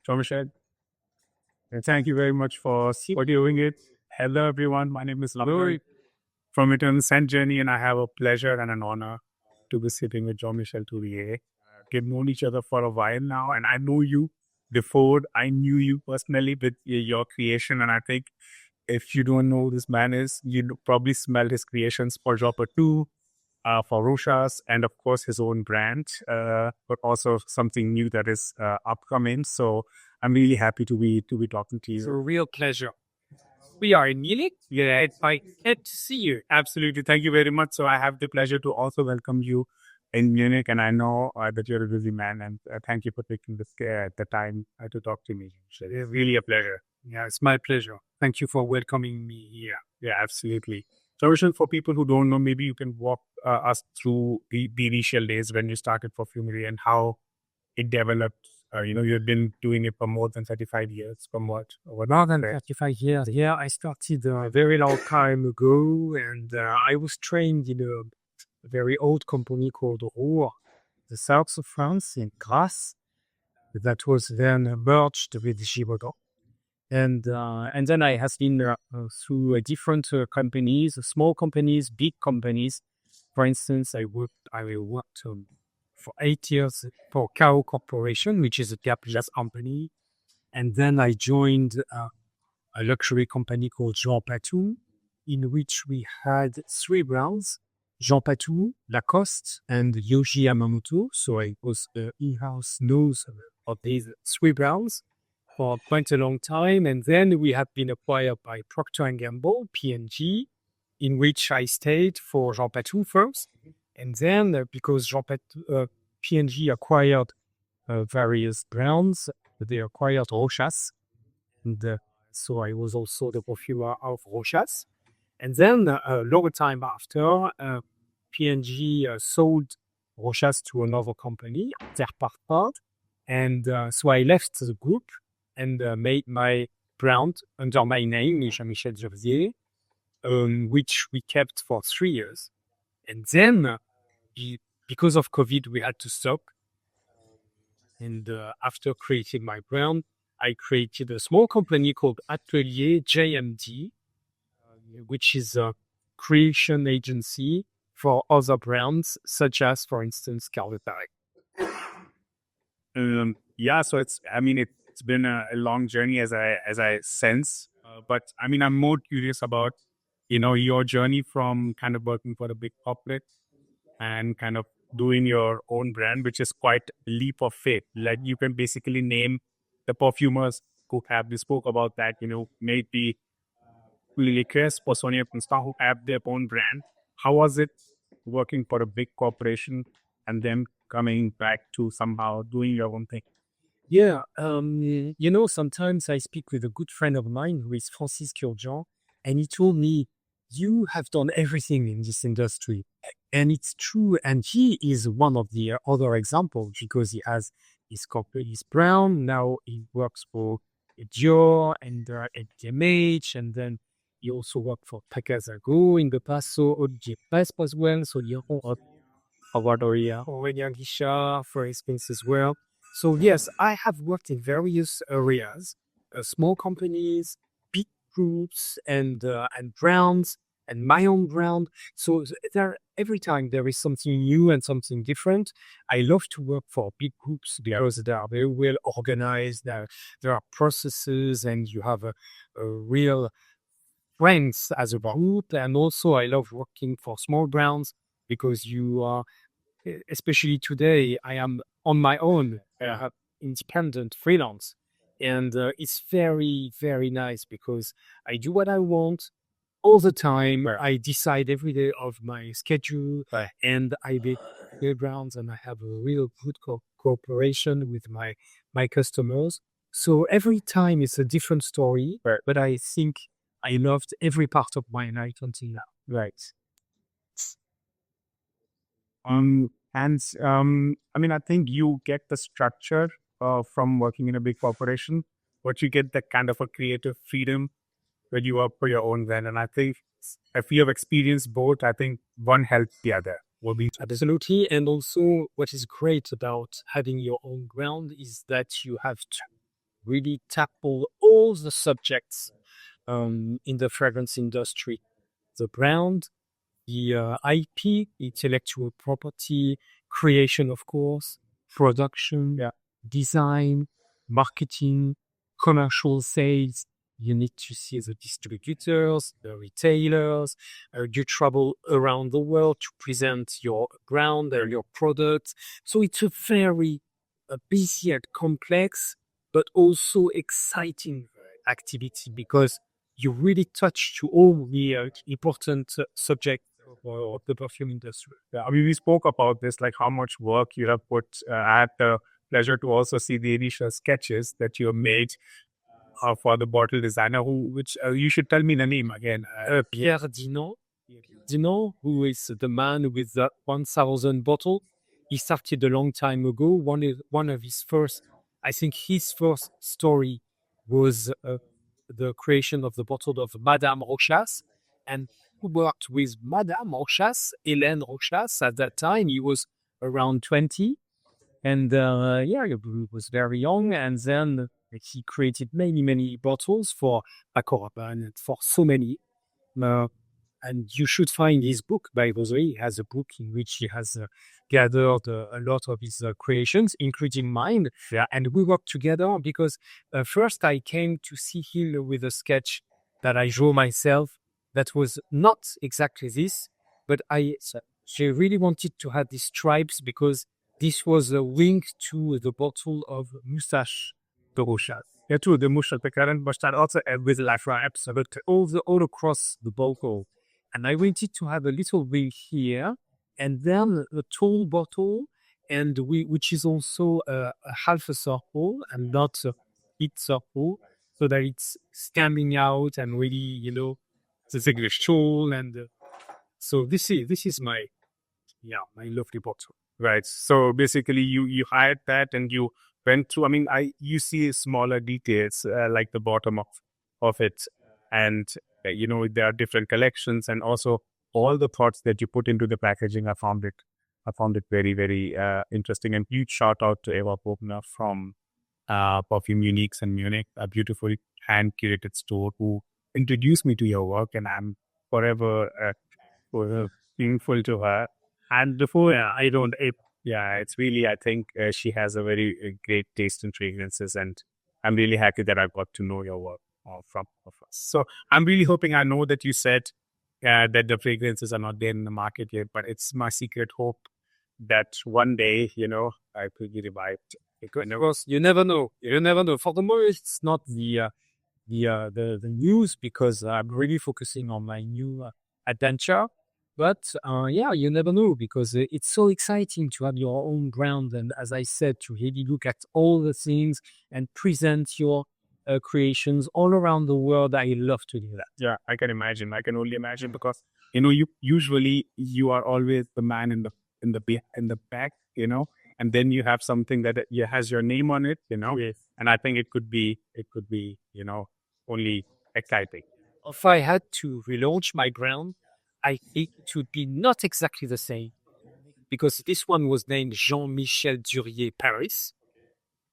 Jean-Michel, thank you very much for doing it. Hello, everyone. My name is Flor from eternalscentjourney, and I have a pleasure and an honor to be sitting with Jean-Michel Duriez. We've known each other for a while now, and I know you before I knew you personally with your creation. And I think if you don't know who this man is, you probably smelled his creations for Dropper 2, for Rochas, and of course his own brand, but also something new that is upcoming. So I'm really happy to be talking to It's a you. real pleasure. We are in Munich. Yeah, It's my good to see you. absolutely. Thank you very much. So I have the pleasure to also welcome you in Munich, and I know that you're a busy man, and thank you for taking the time to talk to me. So it's really a pleasure. Yeah, it's my pleasure. Thank you for welcoming me here. Yeah, absolutely. So, Roshan, for people who don't know, maybe you can walk us through the initial days when you started Perfumery and how it developed. You've been doing it for more than 35 years, from what? Over More than there. 35 years. Yeah, I started a very long time ago, and I was trained in a very old company called Rouen, the south of France in Grasse, that was then merged with Givaudan. And then I have been through different companies, small companies, big companies. For instance, I worked for 8 years for Kao Corporation, which is a Japanese company. And then I joined a luxury company called Jean Patou, in which we had three brands, Jean Patou, Lacoste, and Yoji Yamamoto. So I was the in-house nose of these three brands for quite a long time. And then we have been acquired by Procter & Gamble, P&G, in which I stayed for Jean Patou first. And then because P&G acquired various brands, they acquired Rochas. And so I was also the perfumer of Rochas. And then a long time after, P&G sold Rochas to another company, Interparfums. And so I left the group and made my brand under my name, Jean-Michel Duriez, which we kept for 3 years. And then, because of COVID, we had to stop. And after creating my brand, I created a small company called Atelier JMD, which is a creation agency for other brands, such as, for instance, Carlotha Ray. Yeah, so it's been a long journey as I sense, but I'm more curious about your journey from kind of working for a big corporate and kind of doing your own brand, which is quite a leap of faith. Like you can basically name the perfumers who have they spoke about that, maybe really Chris or Sonia Constant who have their own brand. How was it working for a big corporation and then coming back to somehow doing your own thing? Yeah, sometimes I speak with a good friend of mine who is Francis Curjean, and he told me, you have done everything in this industry. And it's true. And he is one of the other examples because he has his company is Brown. Now he works for Dior and LVMH. And then he also worked for Takasago in the past. So Olivier Prespe as well. So Aurélien Guichard, for instance, as well. So yes, I have worked in various areas, small companies, big groups, and brands, and my own brand. So every time there is something new and something different. I love to work for big groups because they are very well organized. There are processes, and you have a real strength as a group. And also, I love working for small brands because you are, especially today, I am on my own, independent freelance. And it's very, very nice because I do what I want all the time. I decide every day of my schedule, and I make playgrounds, and I have a real good cooperation with my customers. So every time it's a different story, but I think I loved every part of my life until now. Right. I think you get the structure from working in a big corporation, but you get that kind of a creative freedom when you work for your own brand. And I think if you have experienced both, I think one helps the other. Will be Absolutely. And also, what is great about having your own ground is that you have really tackle all the subjects in the fragrance industry. The brand, the IP, intellectual property, creation, of course, production, design, marketing, commercial sales. You need to see the distributors, the retailers. You travel around the world to present your brand or your products. So it's a very busy and complex, but also exciting activity because you really touch to all the important subjects of the perfume industry. Yeah, I mean, we spoke about this, like how much work you have put. I had the pleasure to also see the initial sketches that you have made for the bottle designer, which you should tell me the name again. Pierre Dinan, who is the man with the 1,000 bottle. He started a long time ago. One of his first, I think his first story was the creation of the bottle of Madame Rochas, and who worked with Madame Rochas, Hélène Rochas. At that time, he was around 20. And he was very young. And then he created many bottles for Paco Rabanne and for so many. And you should find his book, by the way. He has a book in which he has gathered a lot of his creations, including mine. Yeah. And we worked together because first I came to see him with a sketch that I drew myself that was not exactly this, but she really wanted to have these stripes because this was a link to the bottle of Moustache de Rochas. Yeah, true. The moustache, the current moustache, also with like stripes, but all across the bottle. And I wanted to have a little ring here, and then a tall bottle, and which is also a half a circle and not a big circle, so that it's standing out and really, the tall. And so this is my lovely bottle. right. So basically, you hired that and you went through. I mean, you see smaller details like the bottom of it, and there are different collections, and also all the thoughts that you put into the packaging. I found it very very interesting. And huge shout out to Eva Bogner from Perfume Uniques in Munich, a beautiful hand curated store who introduced me to your work, and I'm forever thankful to her. And before it's really, I think she has a very great taste in fragrances, and I'm really happy that I got to know your work from us. So I'm really hoping. I know that you said that the fragrances are not there in the market yet, but it's my secret hope that one day, I could be revived. Of course, you never know. You never know. For the moment, it's not the news because I'm really focusing on my new adventure. But you never know because it's so exciting to have your own brand. And as I said, to really look at all the things and present your creations all around the world. I love to do that. Yeah, I can imagine. I can only imagine because you usually you are always the man in the back, and then you have something that has your name on it, Yes. And I think it could be only exciting. If I had to relaunch my brand, I think it would be not exactly the same because this one was named Jean-Michel Duriez Paris.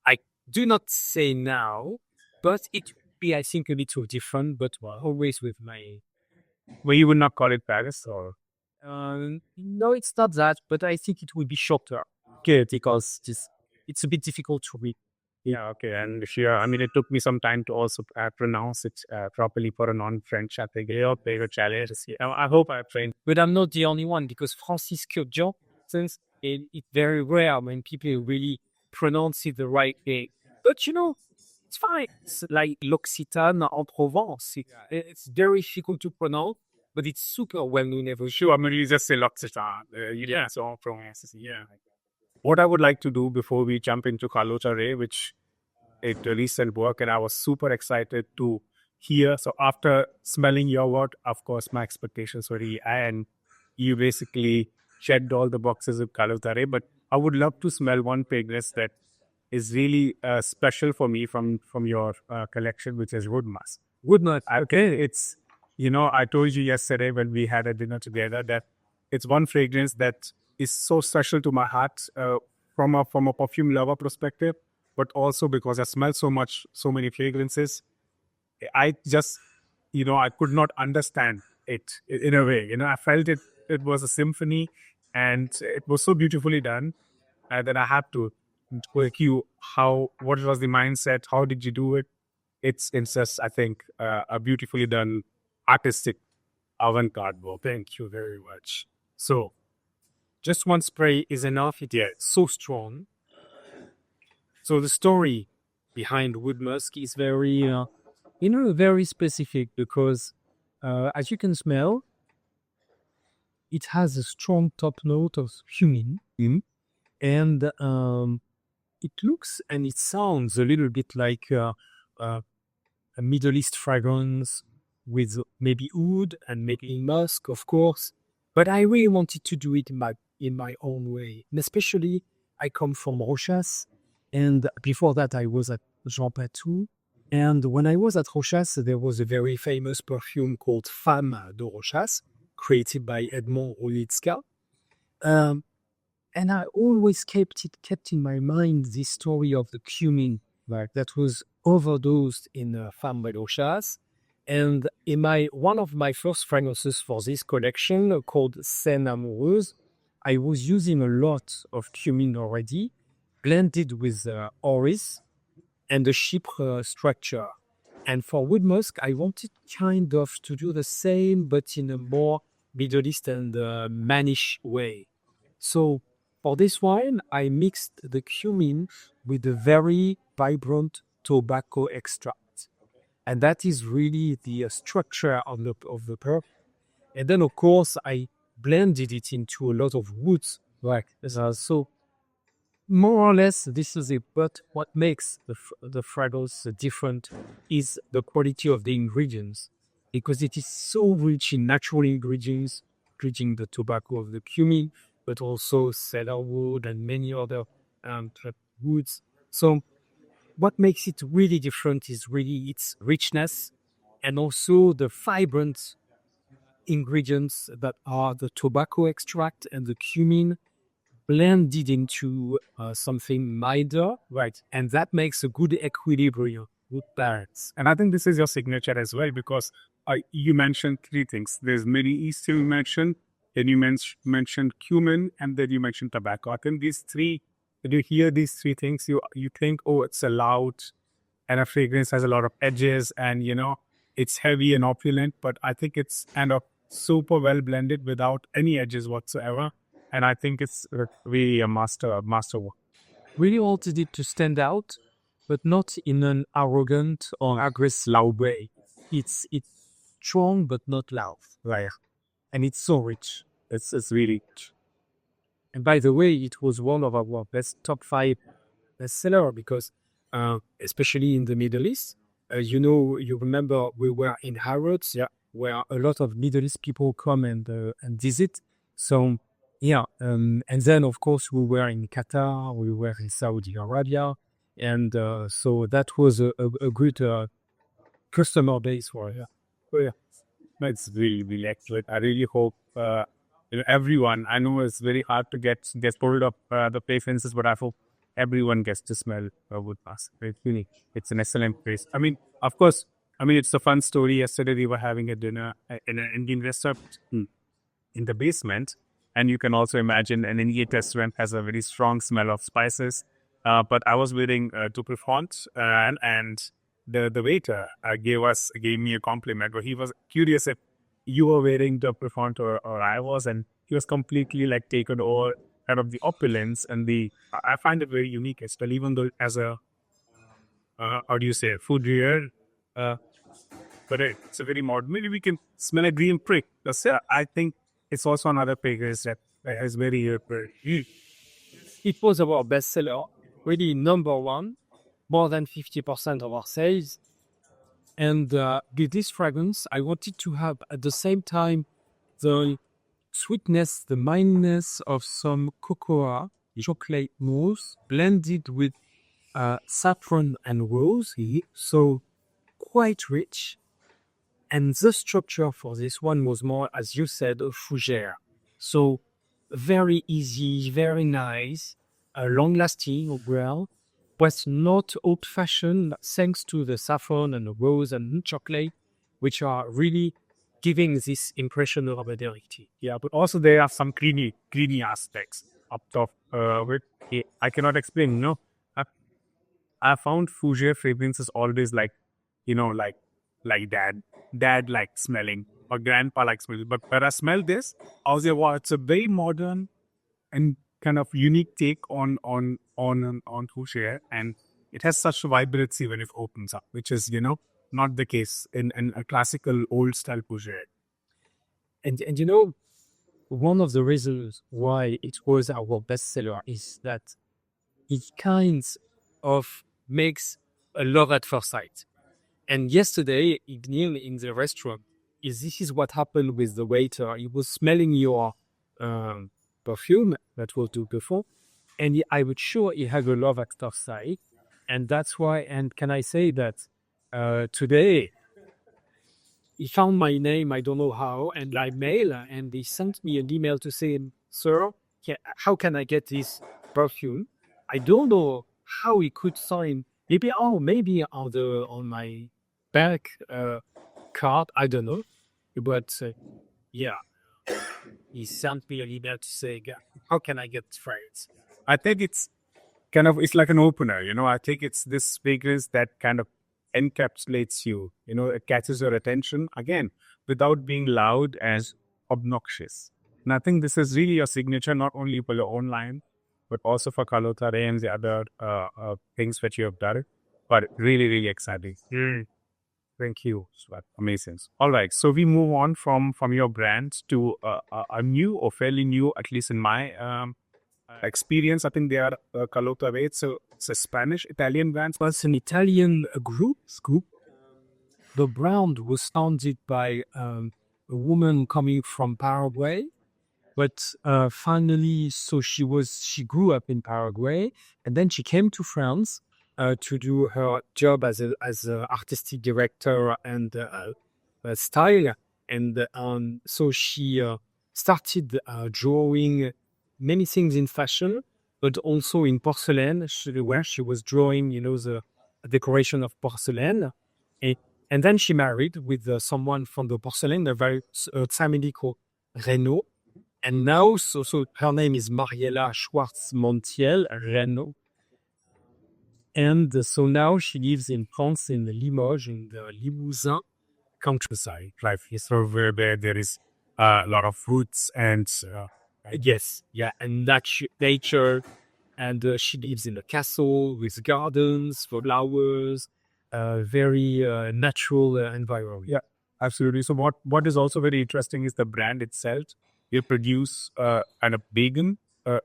I do not say now, but it would be, I think, a little different, but always with my... Well, you would not call it Paris, or? No, it's not that, but I think it will be shorter. Okay. Because it's a bit difficult to read. Yeah, okay. And sure, I mean, it took me some time to also pronounce it properly for a non-French. I think bigger challenge. I hope I trained. But I'm not the only one because Francis Kurkdjian, since it's very rare when people really pronounce it the right way. But it's fine. It's like l'Occitane en Provence. It's very difficult to pronounce, but it's super well known everywhere. Sure, I mean, you just say l'Occitane. So en Provence. Yeah. What I would like to do before we jump into Carlotha Ray, which is a recent work, and I was super excited to hear. So after smelling your work, of course, my expectations were really high, and you basically checked all the boxes of Carlotha Ray. But I would love to smell one fragrance that is really special for me from your collection, which is Wood Musk. Wood Musk. Okay, it's, I told you yesterday when we had a dinner together that it's one fragrance that is so special to my heart from a perfume lover perspective, but also because I smelled so many fragrances. I just, I could not understand it in a way. I felt it was a symphony, and it was so beautifully done that I had to ask you what was the mindset? How did you do it? It's just, I think, a beautifully done artistic avant-garde work. Thank you very much. So, Just one spray is enough. It's so strong. So the story behind wood musk is very, very specific because, as you can smell, it has a strong top note of cumin, and it looks and it sounds a little bit like a Middle East fragrance with maybe oud and maybe musk, of course. But I really wanted to do it in my own way. And especially, I come from Rochas, and before that, I was at Jean Patou. And when I was at Rochas, there was a very famous perfume called Femme de Rochas, created by Edmond Olitska. And I always kept in my mind this story of the cumin that was overdosed in Femme de Rochas. And in one of my first fragrances for this collection called Scène Amoureuse, I was using a lot of cumin already, blended with orris and the chypre structure. And for wood musk, I wanted kind of to do the same, but in a more Middle East and mannish way. So for this wine, I mixed the cumin with a very vibrant tobacco extract. And that is really the structure of the perf. And then, of course, I blended it into a lot of woods. So more or less, this is it. But what makes the fragrance different is the quality of the ingredients, because it is so rich in natural ingredients, including the tobacco of the cumin, but also cedarwood and many other woods. So what makes it really different is really its richness and also the vibrant ingredients that are the tobacco extract and the cumin blended into something milder, right? And that makes a good equilibrium, good balance. And I think this is your signature as well, because you mentioned three things. There's Middle East you mentioned, then you mentioned cumin, and then you mentioned tobacco. I think these three, when you hear these three things, you think, oh, it's a loud, and a fragrance has a lot of edges, and it's heavy and opulent. But I think it's kind of super well blended without any edges whatsoever. And I think it's really a masterwork. Really wanted it to stand out, but not in an arrogant or aggressive loud way. It's strong but not loud, Right. and it's so rich. It's really rich. And by the way, it was one of our top 5 bestseller because, especially in the Middle East, you remember we were in Harrods, where a lot of Middle East people come and visit. So and then of course we were in Qatar, we were in Saudi Arabia, and so that was a good customer base for it. No, it's really, really excellent. I really hope everyone. I know it's very hard to get pulled up the preferences, but I hope everyone gets to smell wood musk. It's an excellent place. I mean, of course, it's a fun story. Yesterday we were having a dinner in an Indian restaurant in the basement, and you can also imagine an Indian restaurant has a very strong smell of spices. But I was wearing two Prefont, and the waiter gave me a compliment, but he was curious if you were wearing the Prefont or I was, and he was completely taken over kind of the opulence and I find it very unique as well, even though as a how do you say, food reader, but it's a very modern. Maybe we can smell a green prick. I think it's also another fragrance that is very It was our bestseller, really number 1, more than 50% of our sales. And with this fragrance, I wanted to have at the same time the sweetness, the mildness of some cocoa, chocolate mousse blended with saffron and rose. So quite rich. And the structure for this one was more, as you said, a fougere. So very easy, very nice, long-lasting well, was not old-fashioned thanks to the saffron and the rose and chocolate, which are really giving this impression of modernity. Yeah, but also there are some greeny aspects up top with I cannot explain. I, I found Fougere fragrances always like, like dad like smelling or grandpa like smelling. But when I smell this, I was like, wow, it's a very modern and kind of unique take on Fougere, and it has such vibrancy when it opens up, which is not the case in a classical old style Fougere. And one of the reasons why it was our bestseller is that it kind of makes a love at first sight. And yesterday, Ignil in the restaurant, this is what happened with the waiter. He was smelling your perfume that was do before, and I would sure he had a love at first sight. And that's why, and can I say that today, he found my name, I don't know how, and I mail, and he sent me an email to say, sir, how can I get this perfume? I don't know how he could sign. Maybe on my back card, I don't know. But yeah, he sent me an email to say, how can I get France? I think it's it's like an opener, I think it's this fragrance that kind of encapsulates you, it catches your attention again without being loud and obnoxious. And I think this is really your signature, not only for your own line, but also for Carlotha Ray and the other things that you have done. But really, really exciting. Thank you. Amazing. All right. So we move on from your brand to a new or fairly new, at least in my experience. I think they are Carlotha Ray. It's a Spanish-Italian brand. It's an Italian group. The brand was founded by a woman coming from Paraguay. But finally, so she grew up in Paraguay, and then she came to France to do her job as a artistic director and style. And so she started drawing many things in fashion, but also in porcelain, where she was drawing, the decoration of porcelain. And then she married with someone from the porcelain, a very family called Renault. And now, so her name is Mariela Schwartz-Montiel Renault. And so now she lives in France, in Limoges, in the Limousin countryside. Life is so where there is a lot of fruits and yes, yeah, and nature. And she lives in a castle with gardens, flowers, very natural environment. Yeah, absolutely. So what is also very interesting is the brand itself. You produce kind of vegan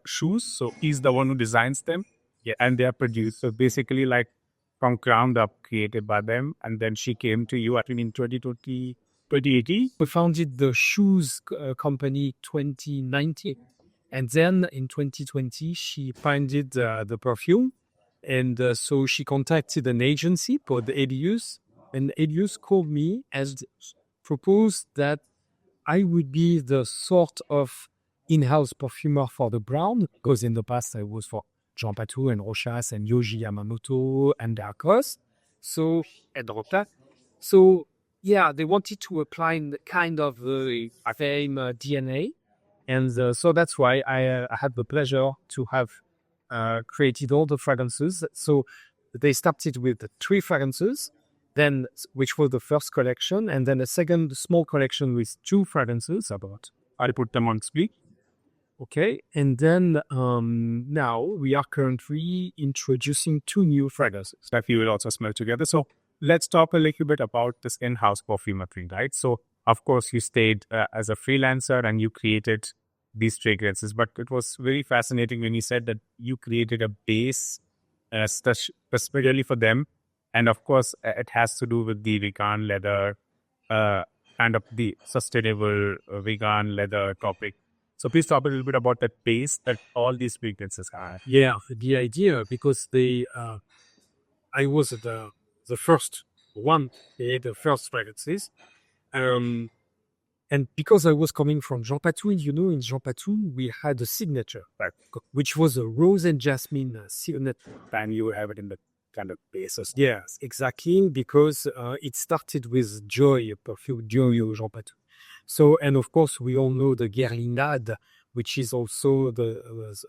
shoes. So he's the one who designs them. Yeah, and they are produced. So basically like from ground up created by them. And then she came to you, I think in 2020, 2018. We founded the shoes company 2019. And then in 2020, she founded the perfume. And so she contacted an agency called Elius. And Elius called me and proposed that I would be the sort of in-house perfumer for the brand, because in the past I was for Jean Patou and Rochas and Yoji Yamamoto and Darkos. So, and Rota. So, yeah, they wanted to apply kind of the same DNA. And so that's why I had the pleasure to have created all the fragrances. So they started with 3 fragrances, then which was the first collection, and then a second small collection with 2 fragrances. I'll put them on screen. Okay, and then now we are currently introducing 2 new fragrances that we will also smell together. So let's talk a little bit about this in-house perfumery, right? So of course you stayed as a freelancer and you created these fragrances, but it was very fascinating when you said that you created a base specifically for them. And of course, it has to do with the vegan leather, kind of the sustainable vegan leather topic. So please talk a little bit about that base that all these fragrances have. Yeah, the idea, because I was the first one, the first fragrances. And because I was coming from Jean Patou, in Jean Patou, we had a signature, which was a rose and jasmine signature. And you have it in the kind of basis. Yes, exactly, because it started with Joy, perfume Joy Jean Patou. So, and of course, we all know the Guerlinade, which is also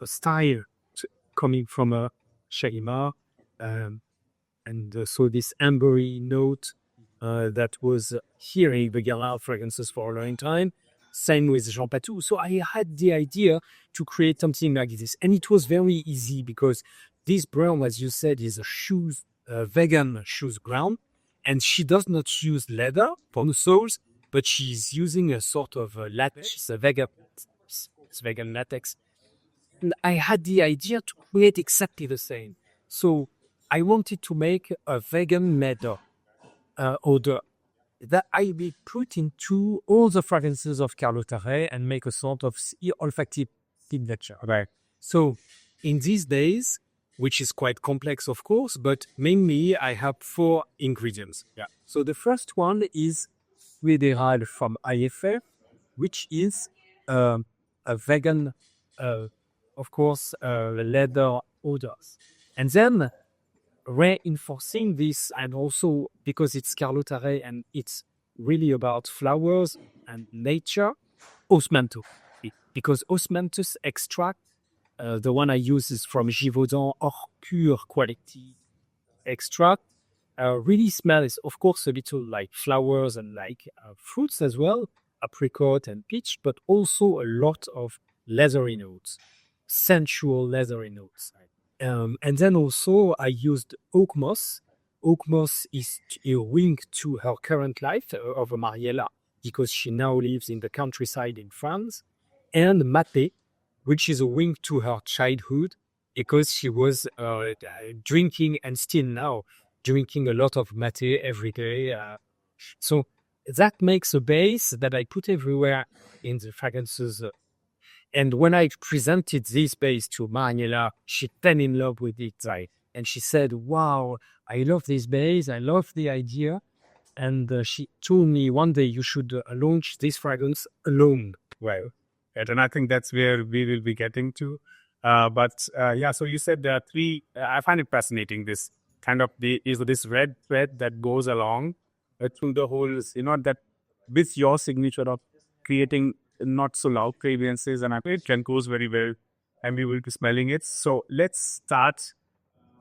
a style coming from a Shaima. So this ambery note that was here in the Guerlain fragrances for a long time. Same with Jean Patou. So I had the idea to create something like this. And it was very easy because this brand, as you said, is a vegan shoes ground. And she does not use leather for the soles, but she's using a sort of latex, it's vegan latex. And I had the idea to create exactly the same. So I wanted to make a vegan leather odor that I will put into all the fragrances of Carlotha Ray and make a sort of olfactive signature. Right. So in these days, which is quite complex, of course, but mainly I have 4 ingredients. Yeah. So the first one is Cuir from IFF, which is a vegan, of course, leather odors. And then reinforcing this, and also because it's Carlotha Ray and it's really about flowers and nature, osmanthus. Because osmanthus extract, the one I use is from Givaudan or Cuir quality extract, really smells, of course, a little like flowers and like fruits as well, apricot and peach, but also a lot of leathery notes, sensual leathery notes. And then also I used oak moss. Oak moss is a wink to her current life of Mariella, because she now lives in the countryside in France. And mate, which is a wink to her childhood, because she was drinking, and still now drinking, a lot of mate every day. So that makes a base that I put everywhere in the fragrances. And when I presented this base to Mariella, she fell in love with it. And she said, wow, I love this base. I love the idea. And she told me one day you should launch this fragrance alone. Well, and I think that's where we will be getting to. Yeah, so you said there are 3. I find it fascinating. This kind of this red thread that goes along through the whole, that with your signature of creating not so loud fragrances, and I think it can goes very well, and we will be smelling it. So let's start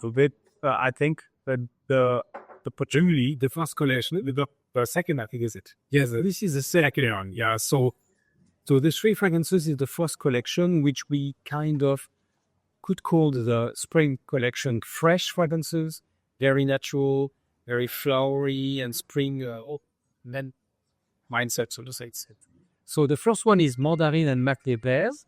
with I think the Perfumery, the first collection, with the second, I think, is it? Yes, this is the second one. Yeah, so the 3 fragrances is the first collection, which we kind of could call the spring collection. Fresh fragrances, very natural, very flowery and spring mindset, so to say. So the first one is Mandarine and Maclé Bears.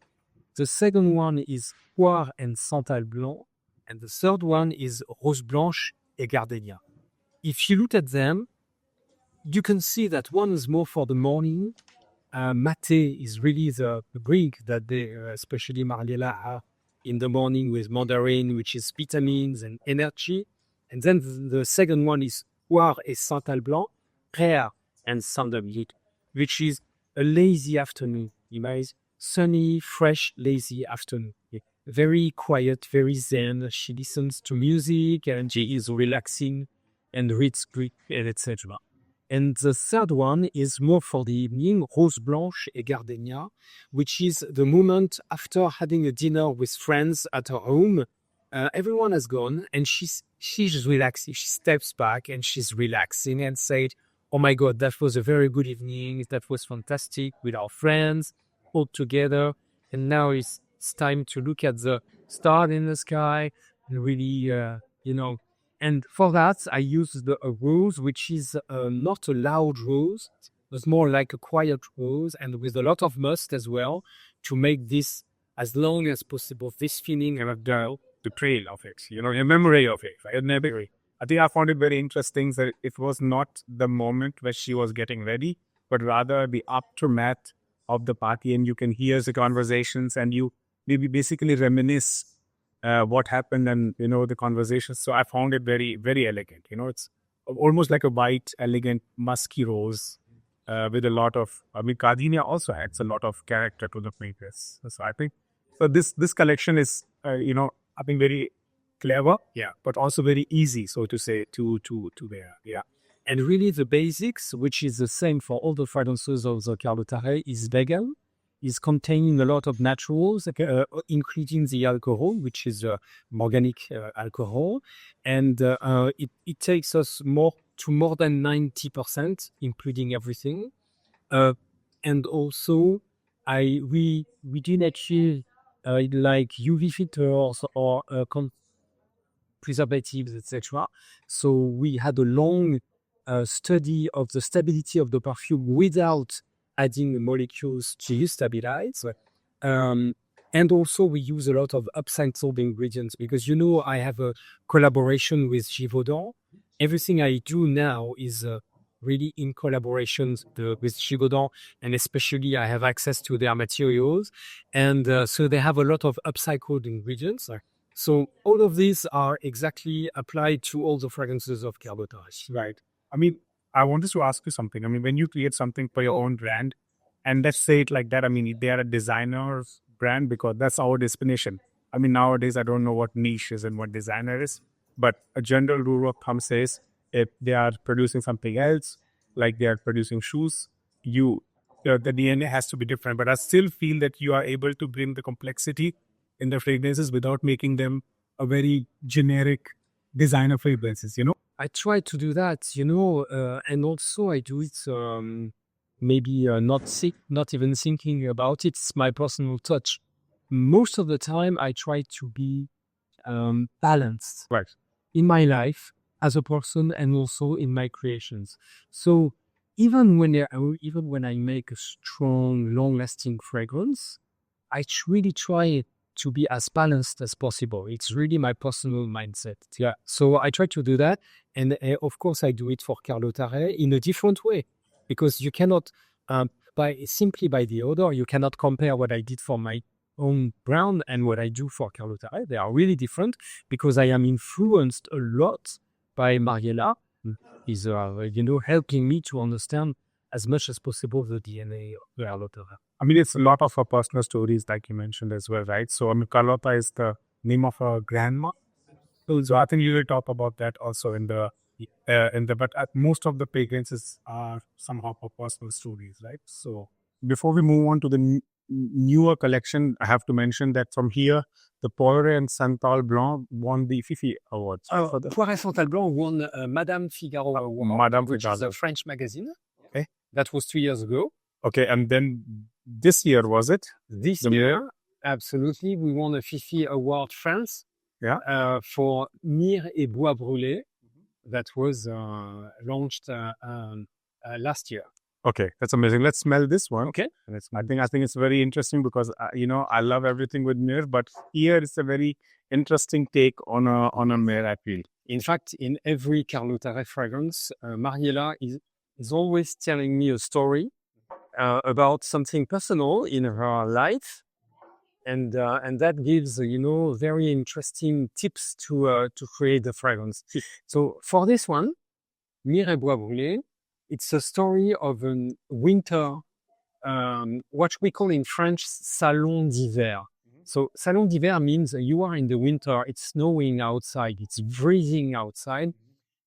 The second one is Cuir and Santal Blanc. And the third one is Rose Blanche et Gardenia. If you look at them, you can see that one is more for the morning. Mate is really the drink that they, especially Mariella, have in the morning with mandarin, which is vitamins and energy. And then the second one is Cuir et Santal Blanc, rare and sandalwood, which is a lazy afternoon. Sunny, fresh, lazy afternoon. Very quiet, very zen. She listens to music and she is relaxing and reads Greek, etc. And the third one is more for the evening, Rose Blanche et Gardenia, which is the moment after having a dinner with friends at her home. Everyone has gone and she's relaxing. She steps back and she's relaxing and said, oh my God, that was a very good evening. That was fantastic with our friends all together. And now it's time to look at the stars in the sky and really, And for that, I used a rose, which is not a loud rose. It's more like a quiet rose and with a lot of musk as well to make this as long as possible, this feeling of the trail of it, a memory of it. Right? I think I found it very interesting that it was not the moment where she was getting ready, but rather the aftermath of the party, and you can hear the conversations and you maybe basically reminisce what happened and, the conversations. So I found it very, very elegant. It's almost like a white, elegant, musky rose. with a lot of, gardenia also adds a lot of character to the fragrance. So I think, so this collection is, I think very clever, but also very easy, so to say, to wear. Yeah. And really the basics, which is the same for all the fragrances of the Carlotha Ray, is vegan, is containing a lot of naturals, including the alcohol, which is organic alcohol. And it takes us more than 90%, including everything. And also, we didn't achieve like UV filters or preservatives, etc. So we had a long study of the stability of the perfume without adding molecules to stabilize. And also we use a lot of upcycled ingredients because, I have a collaboration with Givaudan. Everything I do now is really in collaboration with Givaudan, and especially I have access to their materials. And so they have a lot of upcycled ingredients. So all of these are exactly applied to all the fragrances of Carlotha. Right. I wanted to ask you something. When you create something for your own brand, and let's say it like that, they are a designer's brand because that's our destination. Nowadays, I don't know what niche is and what designer is, but a general rule of thumb says if they are producing something else, like they are producing shoes, the DNA has to be different. But I still feel that you are able to bring the complexity in the fragrances without making them a very generic designer fragrances, I try to do that, and also I do it maybe not even thinking about it. It's my personal touch. Most of the time, I try to be balanced, right, in my life as a person and also in my creations. So even when I make a strong, long-lasting fragrance, I really try to be as balanced as possible. It's really my personal mindset. Yeah. So I try to do that. And of course, I do it for Carlotha Ray in a different way because you cannot, by the odor, you cannot compare what I did for my own brand and what I do for Carlotha Ray. They are really different because I am influenced a lot by Mariella. Is helping me to understand as much as possible the DNA of Carlotha Ray. It's a lot of her personal stories, like you mentioned as well, right? So, Carlotha is the name of her grandma. So I think you will talk about that also but most of the fragrances are somehow her personal stories, right? So before we move on to the newer collection, I have to mention that from here, the Poire and Santal Blanc won the Fifi Awards. Poire and Santal Blanc won Madame Figaro Award, which is a French magazine. Okay. That was 2 years ago. Okay, and then this year, was it? This year, absolutely. We won a Fifi Award France for Myrrhe et Bois Brûlés that was launched last year. Okay, that's amazing. Let's smell this one. Okay. I think it's very interesting because I love everything with myrrh, but here it's a very interesting take on a myrrh, I feel. In fact, in every Carlotha Ray fragrance, Mariella is always telling me a story about something personal in her life, and that gives very interesting tips to create the fragrance. So for this one, Myrrhe et Bois Brûlés, it's a story of a winter, what we call in French salon d'hiver. So salon d'hiver means you are in the winter, it's snowing outside, it's freezing outside,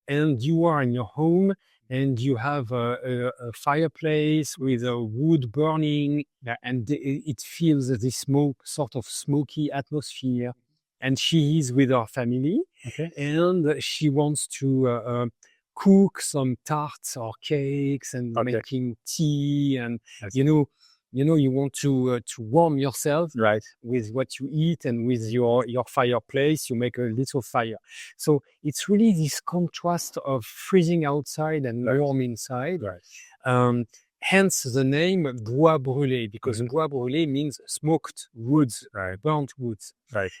and you are in your home and you have a fireplace with a wood burning, and it feels this sort of smoky atmosphere. And she is with her family, and she wants to cook some tarts or cakes and making tea, and you want to warm yourself with what you eat, and with your fireplace you make a little fire. So it's really this contrast of freezing outside and warm inside. Hence the name Bois Brûlés, because Bois Brûlés means smoked woods, burnt woods.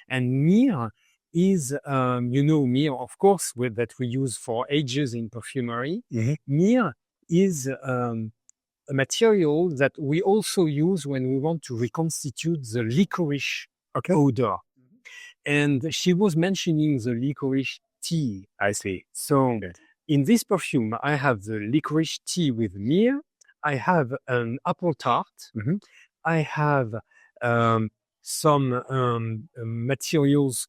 And Myrrhe is, myrrhe, of course, that we use for ages in perfumery. Myrrhe is a material that we also use when we want to reconstitute the licorice odor. And she was mentioning the licorice tea. I see. So in this perfume, I have the licorice tea with myrrhe. I have an apple tart. Mhm. I have some materials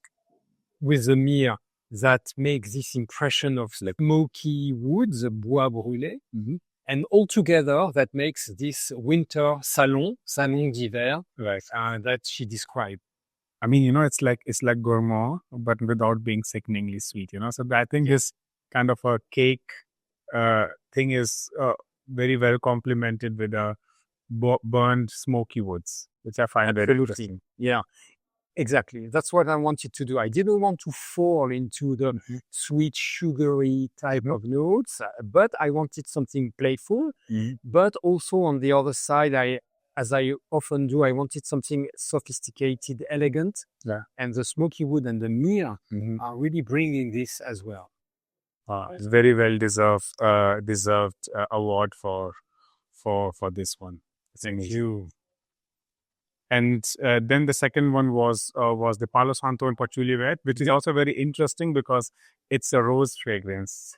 with the myrrh that make this impression of smoky woods, bois brûlé. Mhm. And altogether, that makes this winter salon d'hiver, Right. that she described. I mean, it's like gourmand, but without being sickeningly sweet. So I think this kind of a cake thing is very well complemented with a burned smoky woods, which I find very interesting. Yeah, exactly. That's what I wanted to do. I didn't want to fall into the sweet, sugary type of notes, but I wanted something playful. But also on the other side, as I often do, I wanted something sophisticated, elegant. Yeah. And the smoky wood and the myrrh are really bringing this as well. It's very well deserved award for this one. Thank you. And then the second one was the Palo Santo and Patchouli Red, which is also very interesting because it's a rose fragrance.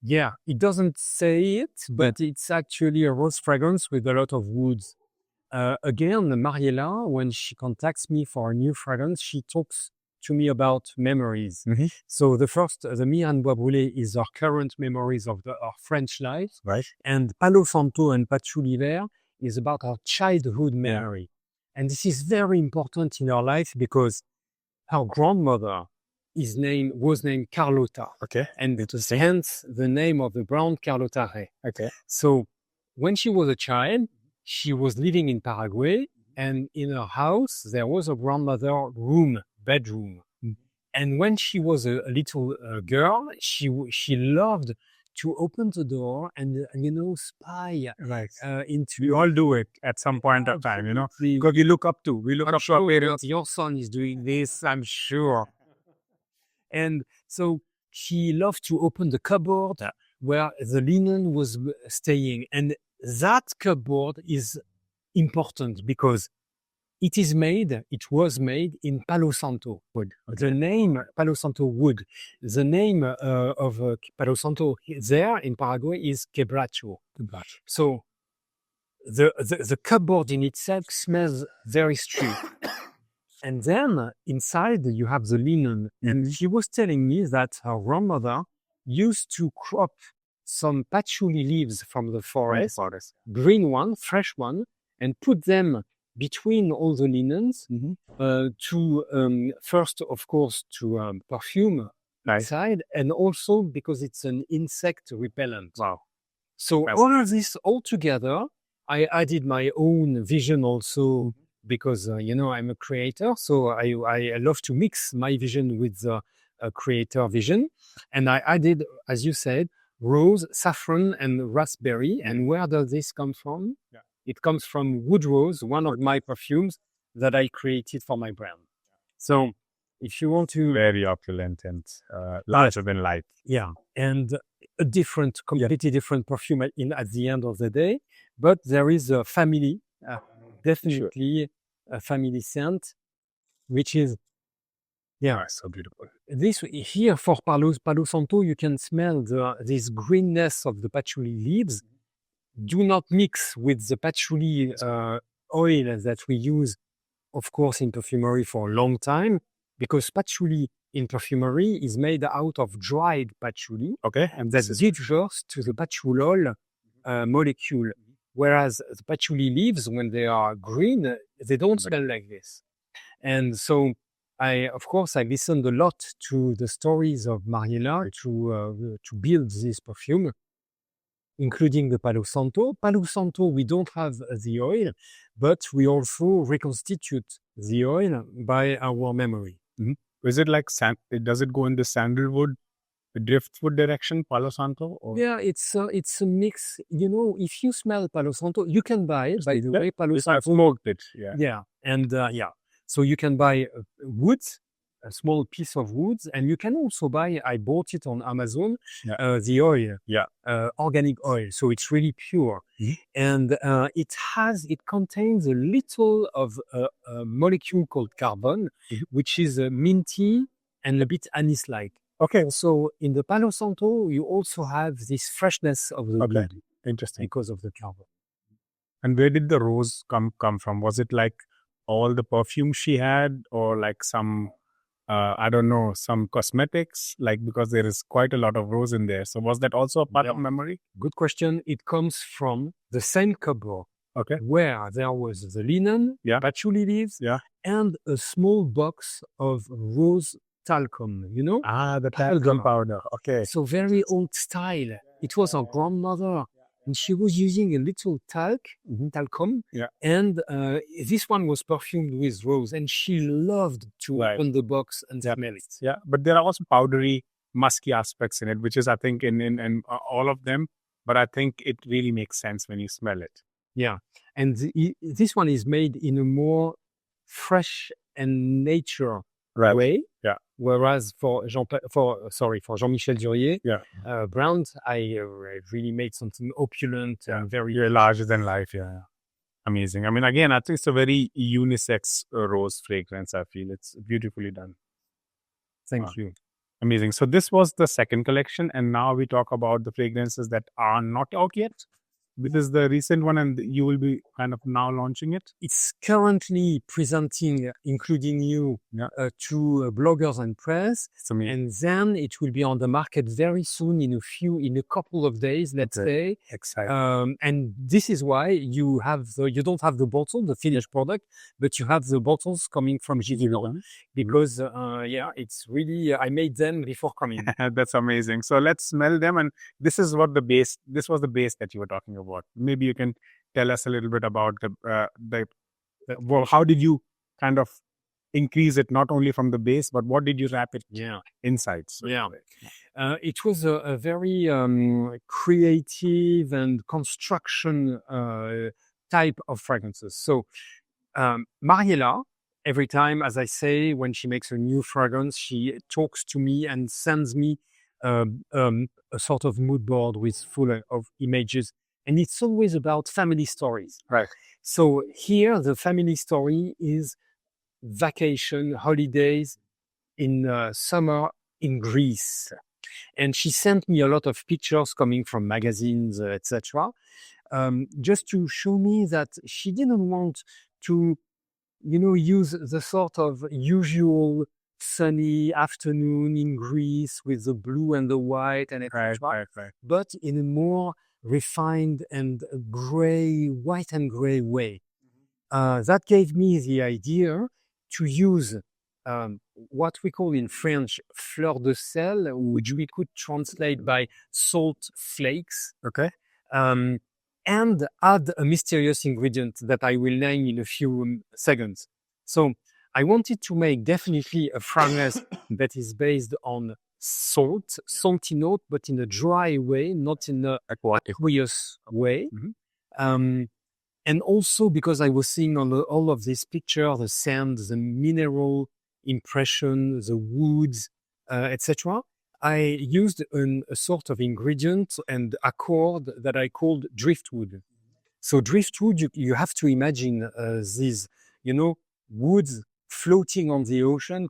Yeah, it doesn't say it, but it's actually a rose fragrance with a lot of woods. Again, Mariela, when she contacts me for a new fragrance, she talks to me about memories. So the first, the Myrrh and Bois Brûlé, is our current memories of our French life. Right. And Palo Santo and Patchouli Vert is about our childhood memory. And this is very important in our life because our grandmother was named Carlotha. Okay. And it was hence the name of the brand Carlotha Ray. Okay. So when she was a child, she was living in Paraguay, and in her house, there was a grandmother bedroom. And when she was a little girl, she loved to open the door and, spy into... We all do it at some point of time, because we look up to our parents. Your son is doing this, I'm sure. And so she loved to open the cupboard where the linen was staying. And that cupboard is important because it was made in Palo Santo wood. Okay. The name Palo Santo wood, the name of Palo Santo there in Paraguay is quebracho. So the cupboard in itself smells very strong. And then inside you have the linen. And she was telling me that her grandmother used to crop some patchouli leaves from the forest, green one, fresh one, and put them between all the linens to first, of course, to perfume side, and also because it's an insect repellent. Wow. So all of this all together, I added my own vision also because, I'm a creator. So I love to mix my vision with the creator vision. And I added, as you said, rose, saffron, and raspberry. And where does this come from? Yeah. It comes from wood rose, one of my perfumes that I created for my brand. So if you want to... Very opulent and larger than life. Yeah. And a completely different perfume at the end of the day. But there is a family, definitely a family scent, which is... Yeah, so beautiful. This here for Palo Santo, you can smell this greenness of the patchouli leaves. Do not mix with the patchouli oil that we use, of course, in perfumery for a long time, because patchouli in perfumery is made out of dried patchouli. Okay. And that differs to the patchouli molecule. Whereas the patchouli leaves, when they are green, they don't smell like this. And so I listened a lot to the stories of Mariela to build this perfume, including the Palo Santo. Palo Santo, we don't have the oil, but we also reconstitute the oil by our memory. Is it like does it go in the sandalwood, the driftwood direction, Palo Santo? Or? Yeah, it's a mix. If you smell Palo Santo, you can buy it. By the way, Palo Santo. I've smoked it. Yeah. Yeah, and so you can buy wood, a small piece of wood, and you can also buy. I bought it on Amazon. The oil. Yeah. Organic oil. So it's really pure, and it contains a little of a molecule called carbon, which is minty and a bit anise-like. Okay. So in the Palo Santo, you also have this freshness of the wood. Interesting. Because of the carbon. And where did the rose come from? Was it like all the perfume she had, or like some I don't know, some cosmetics? Like, because there is quite a lot of rose in there. So was that also a part of memory? Good question. It comes from the same cupboard. Okay. Where there was the linen, patchouli leaves, and a small box of rose talcum, you know? The talcum powder. Okay. So very old style. It was our grandmother, and she was using a little talcum, and this one was perfumed with rose, and she loved to open the box and smell it. Yeah, but there are also powdery, musky aspects in it, which is, I think, in all of them, but I think it really makes sense when you smell it. Yeah, and this one is made in a more fresh and nature way. Yeah. Whereas for Jean-Michel Duriez brand, I really made something opulent and very larger than life. Yeah. Amazing. I mean, again, I think it's a very unisex rose fragrance. I feel it's beautifully done. Thank you. Amazing. So this was the second collection, and now we talk about the fragrances that are not out yet. This is the recent one, and you will be kind of now launching it. It's currently presenting, including you, to bloggers and press, and then it will be on the market very soon, in a couple of days, let's say. Exciting. And this is why you don't have the bottle, the finished product, but you have the bottles coming from Givaudan, because it's really I made them before coming. That's amazing. So let's smell them, and this was the base that you were talking about. Maybe you can tell us a little bit about how did you kind of increase it, not only from the base, but what did you wrap it inside? So it was a very creative and construction type of fragrances. So Mariela, every time, as I say, when she makes a new fragrance, she talks to me and sends me a sort of mood board with full of images. And it's always about family stories. Right. So here, the family story is vacation, holidays in summer in Greece. And she sent me a lot of pictures coming from magazines, etc., just to show me that she didn't want to, use the sort of usual sunny afternoon in Greece with the blue and the white and etc., but in a more refined and white and gray way. That gave me the idea to use what we call in French fleur de sel, which we could translate by salt flakes. Okay. And add a mysterious ingredient that I will name in a few seconds. So I wanted to make definitely a fragrance that is based on salty note, but in a dry way, not in a aqueous way. And also because I was seeing on all of this picture, the sand, the mineral impression, the woods, etc., I used a sort of ingredient and accord that I called driftwood. So driftwood, you have to imagine these, woods floating on the ocean,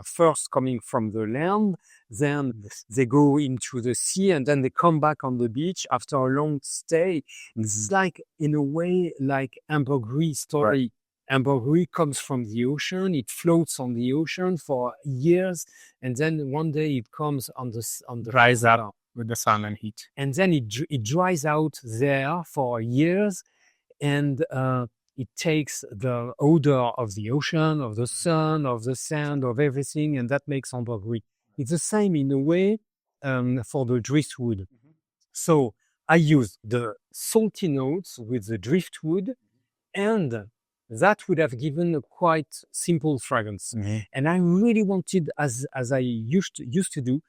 first coming from the land, then they go into the sea, and then they come back on the beach after a long stay. It's like, in a way, like ambergris story. Right. Ambergris comes from the ocean, it floats on the ocean for years, and then one day it comes on the dries up with the sun and heat. And then it dries out there for years, and it takes the odor of the ocean, of the sun, of the sand, of everything, and that makes ambergris. It's the same in a way for the driftwood. So I use the salty notes with the driftwood, and that would have given a quite simple fragrance. And I really wanted, as I used to do,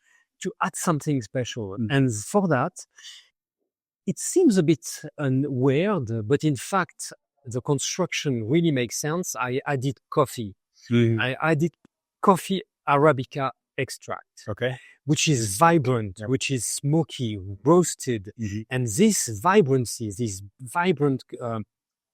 to add something special. And for that, it seems a bit weird, but in fact, the construction really makes sense. I added coffee. I added coffee Arabica extract, which is vibrant, which is smoky, roasted. And this vibrancy, this vibrant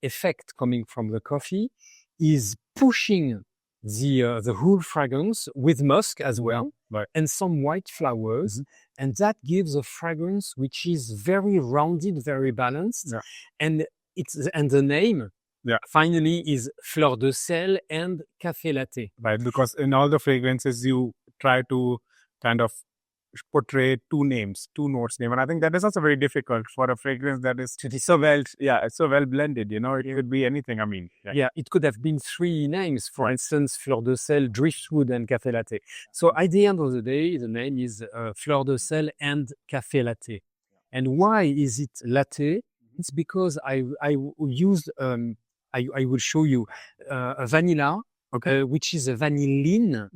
effect coming from the coffee is pushing the whole fragrance with musk as well, and some white flowers. And that gives a fragrance which is very rounded, very balanced. And and the name Yeah. finally is Fleur de Sel and Café Latte. Right, because in all the fragrances you try to kind of portray two names, two notes name, and I think that is also very difficult for a fragrance that is so well, it's so well blended. You know, it could be anything. I mean, Yeah, it could have been three names, for instance, Fleur de Sel, Driftwood, and Café Latte. So at the end of the day, the name is Fleur de Sel and Café Latte. And why is it latte? It's because I used I will show you a vanilla, which is a vanilline,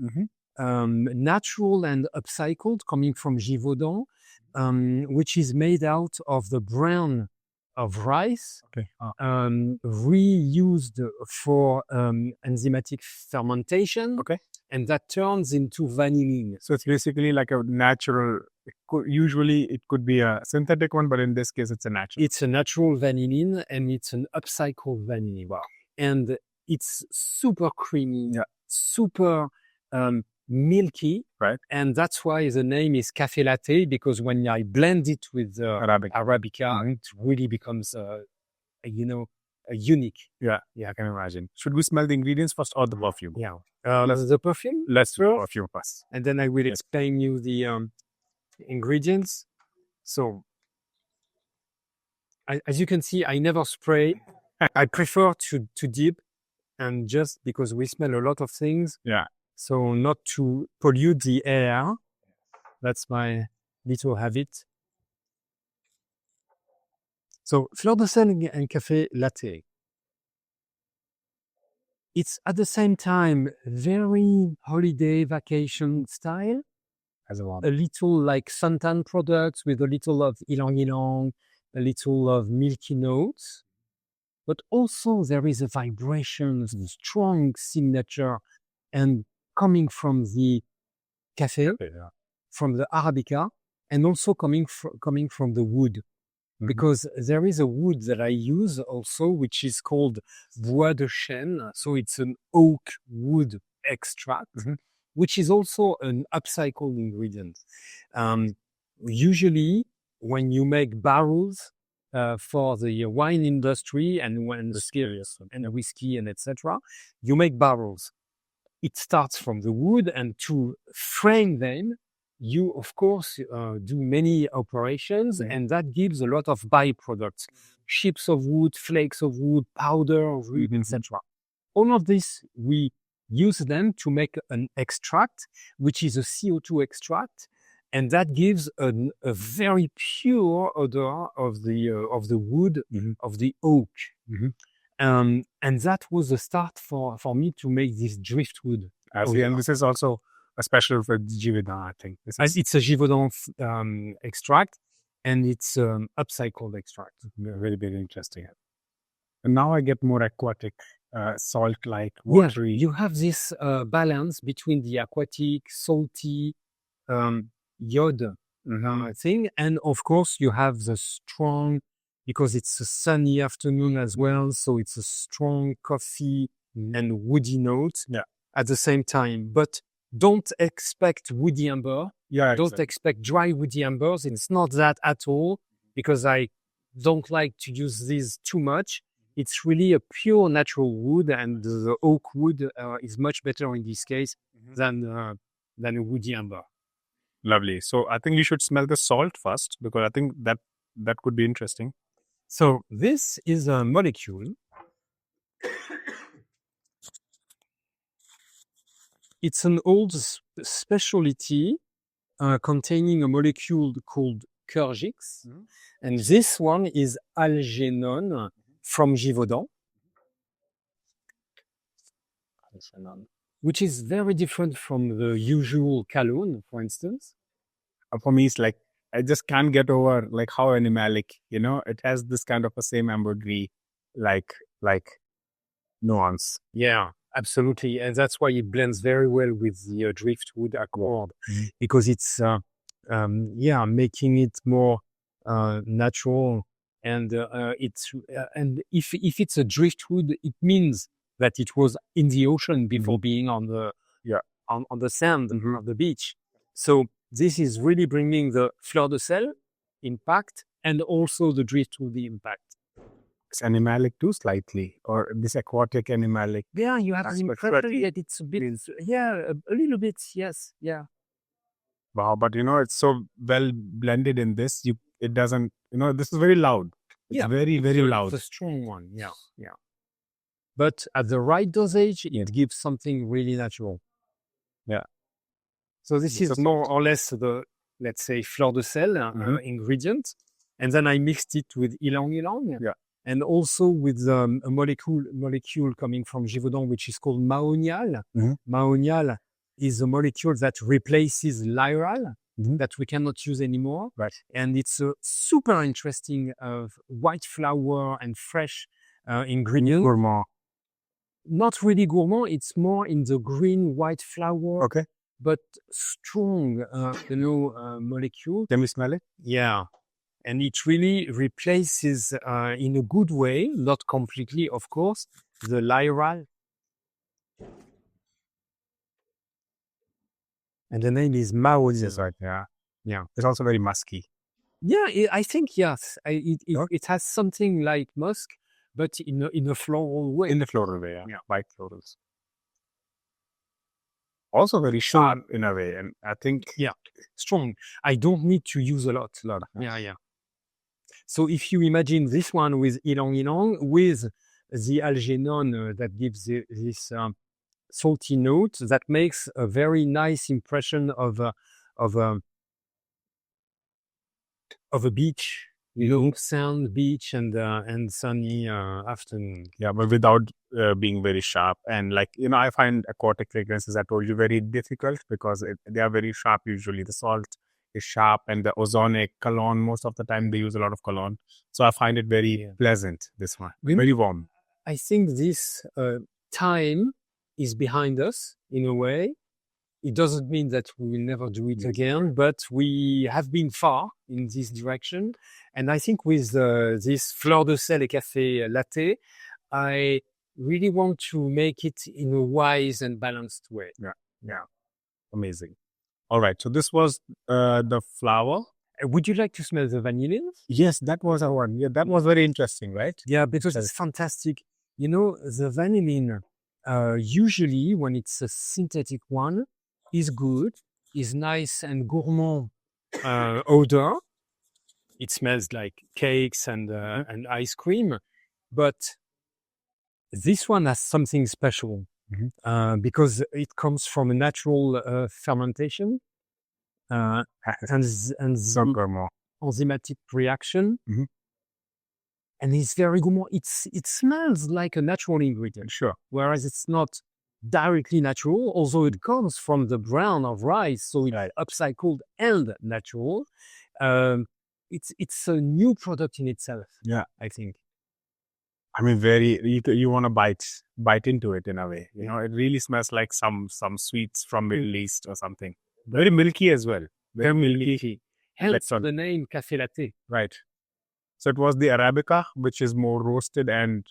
natural and upcycled, coming from Givaudan, which is made out of the bran of rice, reused for enzymatic fermentation, and that turns into vanillin. So it's basically like a natural. Usually it could be a synthetic one, but in this case, it's a natural. It's a natural vanillin, and it's an upcycled vanillin. Wow. And it's super creamy, super milky, right? And that's why the name is Café Latte, because when I blend it with Arabica, it really becomes, unique. Yeah, I can imagine. Should we smell the ingredients first or the perfume? Yeah. The perfume? Let's do perfume first. And then I will explain you the ingredients. So, as you can see, I never spray. I prefer to dip, and just because we smell a lot of things. Yeah. So not to pollute the air. That's my little habit. So Fleur de Sel and Café Latte. It's at the same time very holiday vacation style. As a little like suntan products with a little of ylang ylang, a little of milky notes. But also there is a vibration, a strong signature, and coming from the Café, from the Arabica, and also coming from the wood. Because there is a wood that I use also, which is called bois de chêne. So it's an oak wood extract, which is also an upcycled ingredient. Usually, when you make barrels for the wine industry and when the spirits and whiskey and etc., you make barrels. It starts from the wood, and to frame them, you, of course, do many operations, and that gives a lot of byproducts. Chips of wood, flakes of wood, powder of wood, etc. All of this, we use them to make an extract, which is a CO2 extract, and that gives a very pure odor of the wood, of the oak. And that was the start for me to make this driftwood. And this is also a special for Givaudan, I think. It's a Givaudan extract, and it's upcycled extract. Very, very interesting. And now I get more aquatic, salt-like, watery. Yeah, you have this balance between the aquatic, salty, iode thing, and of course you have the strong, because it's a sunny afternoon as well, so it's a strong coffee and woody note at the same time. But don't expect woody amber. Don't expect dry woody ambers. It's not that at all, because I don't like to use these too much. It's really a pure natural wood, and the oak wood is much better in this case than a woody amber. Lovely. So I think you should smell the salt first, because I think that could be interesting. So this is a molecule. It's an old specialty containing a molecule called Cuir, and this one is algénone from Givaudan, which is very different from the usual cologne, for instance. For me, it's like I just can't get over like how animalic, it has this kind of a same ambergris, like nuance. Yeah, absolutely. And that's why it blends very well with the driftwood accord, because it's, making it more natural. And and if it's a driftwood, it means that it was in the ocean before being on the sand of the beach. So this is really bringing the Fleur de Sel impact and also the driftwood impact. It's animalic too, slightly, or this aquatic animalic. Yeah, you have the aspect, impression that it's a bit, a little bit, yes, yeah. Wow, but it's so well blended in this. It doesn't. This is very loud. It's very, very loud. It's a strong one, yeah. But at the right dosage, it gives something really natural. Yeah. So this is more or less the, let's say, fleur de sel ingredient. And then I mixed it with ylang ylang. Yeah. And also with a molecule coming from Givaudan, which is called maonial. Maonial is a molecule that replaces lyral that we cannot use anymore. Right. And it's a super interesting white flower and fresh ingredient. Gourmand. Not really gourmand. It's more in the green white flower. Okay. But strong, molecule. Can we smell it? Yeah. And it really replaces, in a good way, not completely, of course, the lyral. And the name is maonial. That's right. Yeah. It's also very musky. Yeah, I think, yes. It has something like musk, but in a floral way. In the floral way, yeah. White florals. Also very sharp in a way, and I think strong. I don't need to use a lot. Yeah. So if you imagine this one with ylang ylang with the algernon that gives this salty note, that makes a very nice impression of a beach. Sand, beach, and sunny afternoon. Yeah, but without being very sharp. And I find aquatic fragrances, I told you, very difficult because they are very sharp usually. The salt is sharp and the ozonic, cologne, most of the time they use a lot of cologne. So I find it very pleasant, this one. Very warm. I think this time is behind us in a way. It doesn't mean that we will never do it again, but we have been far in this direction. And I think with this Fleur de Sel et Café Latte, I really want to make it in a wise and balanced way. Yeah. Amazing. All right. So this was the flower. Would you like to smell the vanillin? Yes, that was our one. Yeah, that was very interesting, right? Yeah, because it's fantastic. The vanillin, usually when it's a synthetic one, is good, is nice and gourmand odor. It smells like cakes and ice cream. But this one has something special because it comes from a natural fermentation and enzymatic reaction. And it's very gourmand. It smells like a natural ingredient. Sure. Whereas it's not directly natural, although it comes from the bran of rice, so it's upcycled and natural. It's a new product in itself. Yeah, I think. I mean, you want to bite into it in a way. It really smells like some sweets from Middle East or something. Very milky as well. Very milky. Hence the name Café Latte. Right. So it was the Arabica, which is more roasted and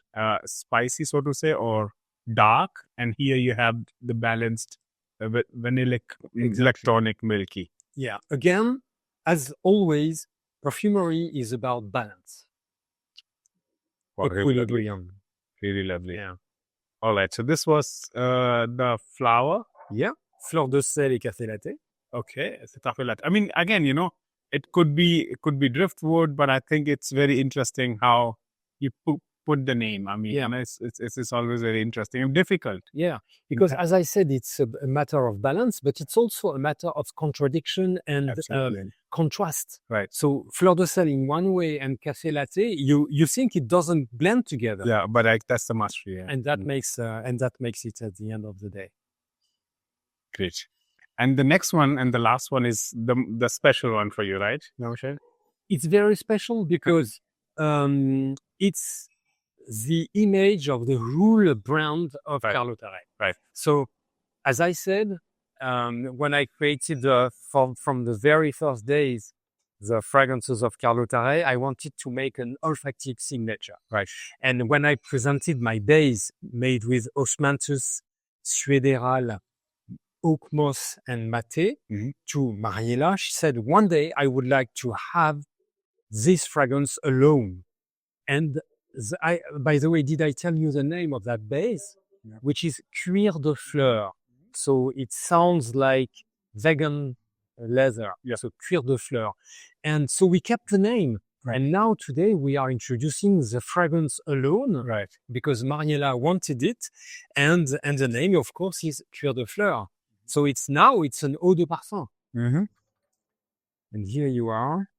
spicy, so to say, or dark, and here you have the balanced vanillic, electronic, milky. Yeah. Again, as always, perfumery is about balance. Wow, really lovely. Yeah. All right. So this was the flower. Yeah. Fleur de Sel et Café Latte. Okay. It's a café latte. I mean, again, it could be driftwood, but I think it's very interesting how you put the name. I mean, it's always very interesting and difficult. Yeah, because as I said, it's a matter of balance, but it's also a matter of contradiction and contrast. Right. So Fleur de Sel in one way and Café Latte, you think it doesn't blend together. Yeah, but that's the mastery. Yeah. And that makes it at the end of the day. Great. And the next one and the last one is the special one for you, right? Jean-Michel? It's very special because it's the image of the whole brand of Carlotha Ray. Right. So, as I said, when I created from the very first days the fragrances of Carlotha Ray, I wanted to make an olfactive signature. Right. And when I presented my base made with osmanthus, suédéral, oak moss, and mate to Mariela, she said, one day I would like to have this fragrance alone. And By the way, did I tell you the name of that base? Yeah. Which is Cuir de Fleur. So it sounds like vegan leather. Yeah. So Cuir de Fleur. And so we kept the name. Right. And now today we are introducing the fragrance alone, Right. because Mariella wanted it. And the name, of course, is Cuir de Fleur. So it's an eau de parfum. Mm-hmm. And here you are.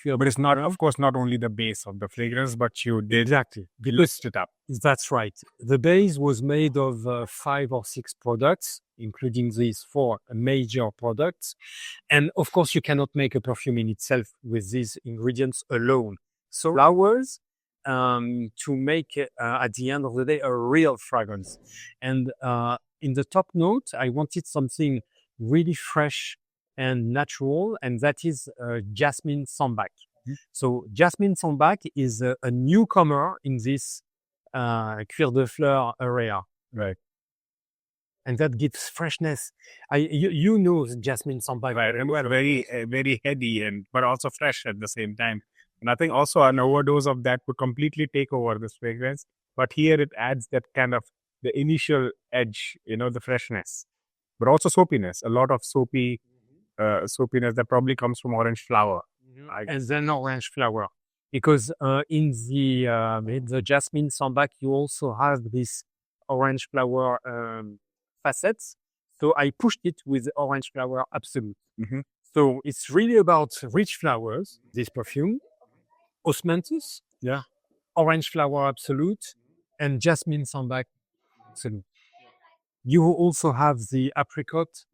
But it's not, of course, not only the base of the fragrance, but you did lift it up. That's right. The base was made of 5 or 6 products, including these 4 major products. And of course, you cannot make a perfume in itself with these ingredients alone. So flowers to make, at the end of the day, a real fragrance. And in the top note, I wanted something really fresh and natural, and that is jasmine sambac. Mm-hmm. So jasmine sambac is a newcomer in this Cuir de Fleur area. Right. And that gives freshness. You know jasmine sambac. Right. And we're very, very heady but also fresh at the same time. And I think also an overdose of that would completely take over this fragrance. But here it adds that kind of the initial edge, the freshness, but also soapiness. A lot of soapiness that probably comes from orange flower. And then orange flower. Because in the jasmine sambac, you also have this orange flower facets. So I pushed it with orange flower absolute. Mm-hmm. So it's really about rich flowers, this perfume, osmanthus, orange flower absolute, and jasmine sambac absolute. You also have the apricot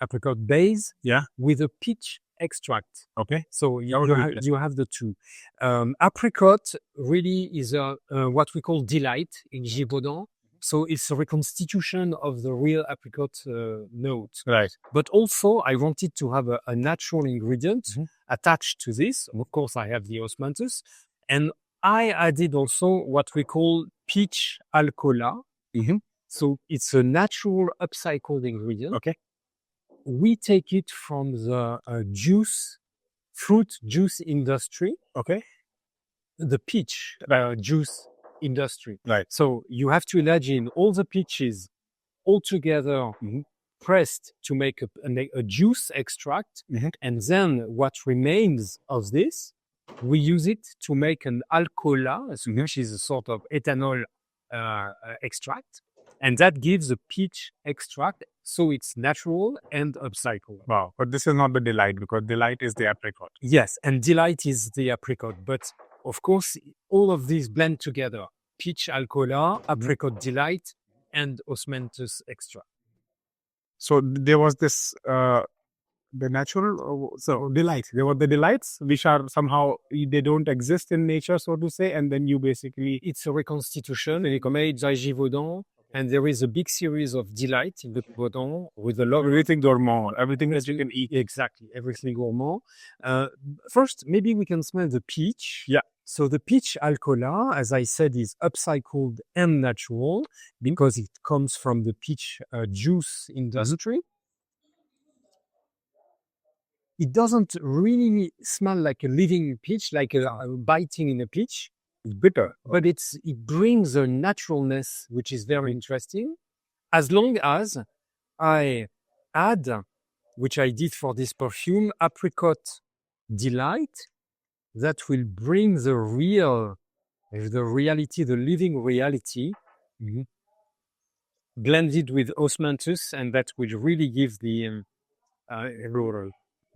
apricot base with a peach extract. Okay. So you have the two. Apricot really is what we call delight in Givaudan. So it's a reconstitution of the real apricot note. Right. But also I wanted to have a natural ingredient attached to this. Of course, I have the osmanthus. And I added also what we call peach alcoola. Mm-hmm. So it's a natural upcycled ingredient. Okay. We take it from the fruit juice industry. Okay. The peach juice industry. Right. So you have to imagine all the peaches all together pressed to make a juice extract. Mm-hmm. And then what remains of this, we use it to make an alcoola, which is a sort of ethanol extract. And that gives a peach extract, so it's natural and upcycled. Wow. But this is not the delight, because delight is the apricot. Yes, and delight is the apricot. But of course, all of these blend together. Peach alcoola, apricot delight, and osmanthus extract. So there was this, the natural, delight. There were the delights, which are somehow, they don't exist in nature, so to say. And then you basically... It's a reconstitution made by Givaudan. And there is a big series of delight in the Givaudan with a lot of everything gourmand, everything that you can eat. Exactly, everything gourmand. First, maybe we can smell the peach. Yeah. So the peach alcoola, as I said, is upcycled and natural because it comes from the peach juice industry. It doesn't really smell like a living peach, like biting in a peach. It's bitter, but it brings a naturalness, which is very interesting. As long as I add, which I did for this perfume, apricot delight, that will bring the reality, the living reality, blended with osmanthus, and that will really give the rural,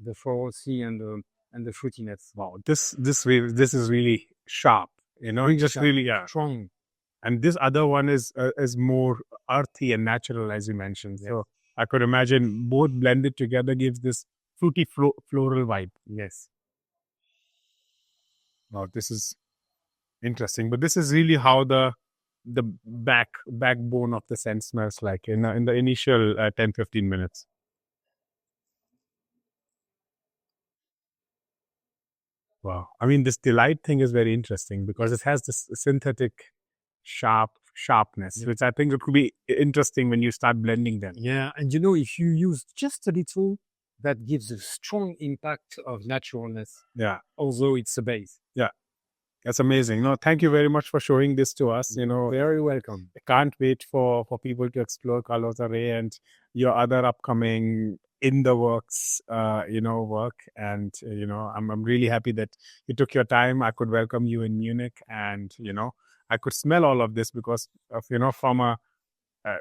the florality and the fruitiness. Wow, this is really sharp. Just really strong. And this other one is more earthy and natural, as you mentioned. Yes. So I could imagine both blended together gives this fruity floral vibe. Yes. Wow, this is interesting. But this is really how the backbone of the scent smells like in the initial 10-15 minutes. Wow. I mean, this delight thing is very interesting because it has this synthetic sharpness, which I think it could be interesting when you start blending them. Yeah. And if you use just a little that gives a strong impact of naturalness, Yeah. although it's a base. That's amazing. No, thank you very much for showing this to us. Very welcome. I can't wait for people to explore Carlotha Ray and your other upcoming in the works, work. And, I'm really happy that you took your time. I could welcome you in Munich and, I could smell all of this because of, from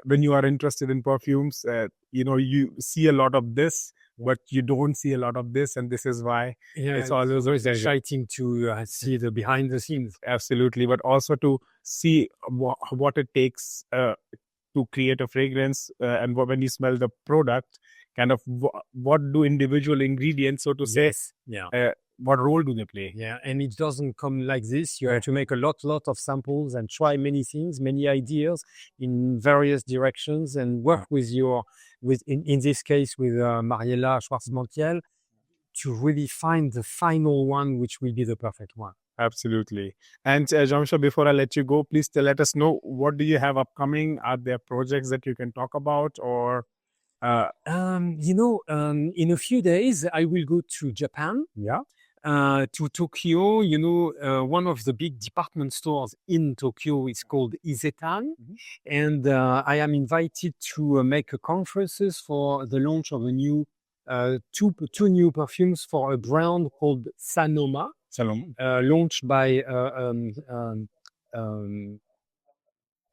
when you are interested in perfumes, you see a lot of this, but you don't see a lot of this. And this is why it's always exciting to see the behind the scenes. Absolutely. But also to see what it takes to create a fragrance and when you smell the product, kind of what do individual ingredients, so to say, what role do they play? Yeah, and it doesn't come like this. You have to make a lot of samples and try many things, many ideas in various directions, and work with in this case with Mariella Schwarzmantel to really find the final one, which will be the perfect one. Absolutely. And Jean-Michel, before I let you go, please let us know, what do you have upcoming? Are there projects that you can talk about, or? In a few days, I will go to Japan. Yeah. To Tokyo. One of the big department stores in Tokyo is called Isetan. And I am invited to make conferences for the launch of a new two new perfumes for a brand called Sanoma, launched by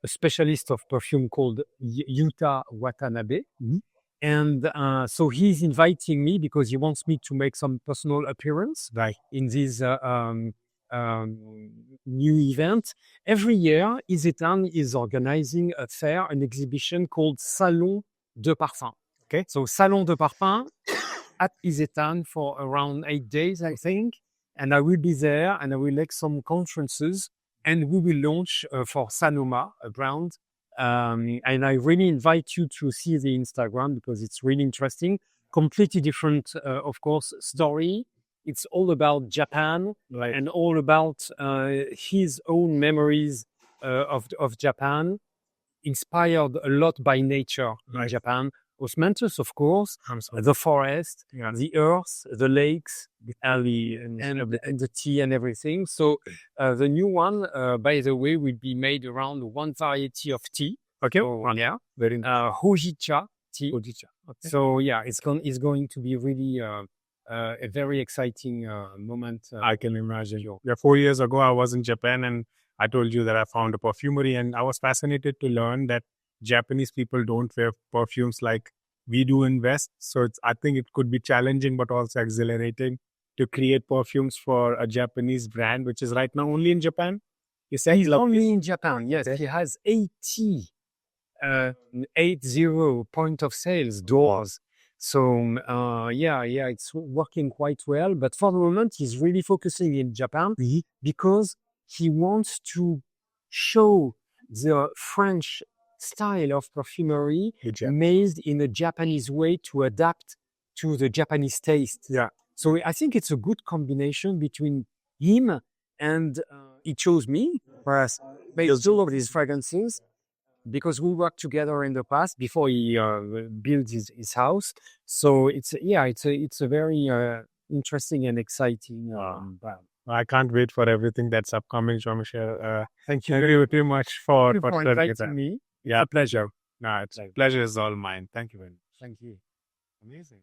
a specialist of perfume called Yuta Watanabe. And so he's inviting me because he wants me to make some personal appearance in this new event. Every year, Isetan is organizing a fair, an exhibition called Salon de Parfum. Okay. So Salon de Parfum at Isetan for around 8 days, I think. And I will be there and I will make some conferences and we will launch for Sanoma, a brand. And I really invite you to see the Instagram because it's really interesting. Completely different, of course, story. It's all about Japan and all about his own memories of Japan, inspired a lot by nature in Japan. Osmanthus, of course, the forest, the earth, the lakes, and the tea and everything. So the new one, by the way, will be made around one variety of tea. Okay. Very Hojicha tea. Hojicha. Okay. So it's going to be really a very exciting moment. I can imagine. Yeah, 4 years ago, I was in Japan and I told you that I found a perfumery, and I was fascinated to learn that Japanese people don't wear perfumes like we do in West. So I think it could be challenging, but also exhilarating to create perfumes for a Japanese brand, which is right now only in Japan. You say he's only in Japan. Yes, he has 80 point of sales doors. So it's working quite well. But for the moment, he's really focusing in Japan because he wants to show the French style of perfumery made in a Japanese way to adapt to the Japanese taste. Yeah. So I think it's a good combination between him and he chose me for all of these fragrances because we worked together in the past before he built his house. So it's a very interesting and exciting brand. I can't wait for everything that's upcoming, Jean-Michel. Thank you very much for inviting me. Yeah, it's a pleasure. No, pleasure is all mine. Thank you very much. Thank you. Amazing.